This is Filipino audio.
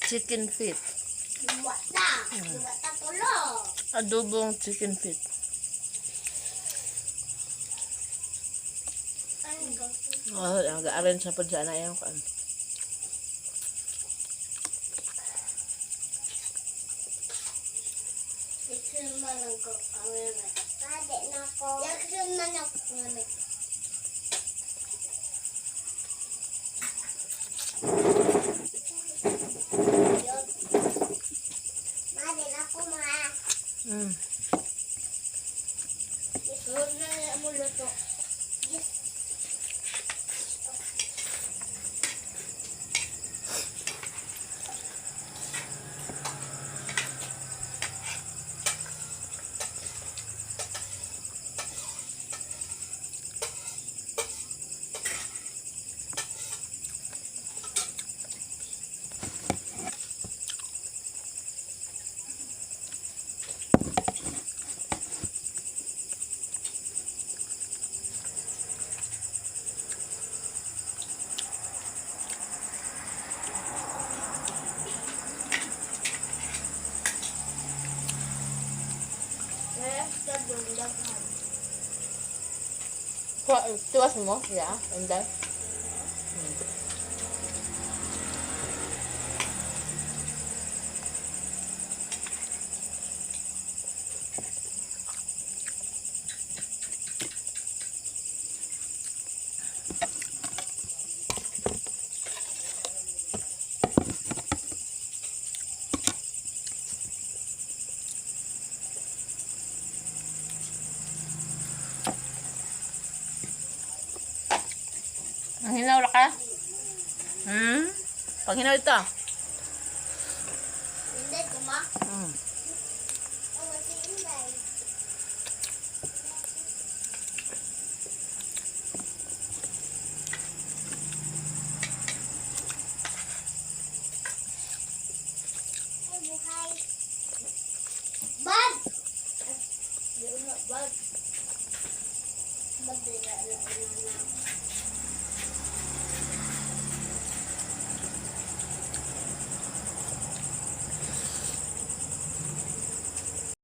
Chicken feet. Wata tulo. Adobong chicken feet. Oh, nag-arrange na po dyan na yung kan. Iksin manang ko ang ade na ko. Iksin manang ko ngame. Made na ko ma. Isun na mo luto. Tiwas mo? Yeah, and then? Ang hinaw ka? Pag hinaw ito. Hindi ko ma. Bad! Di na bad. Bad din na.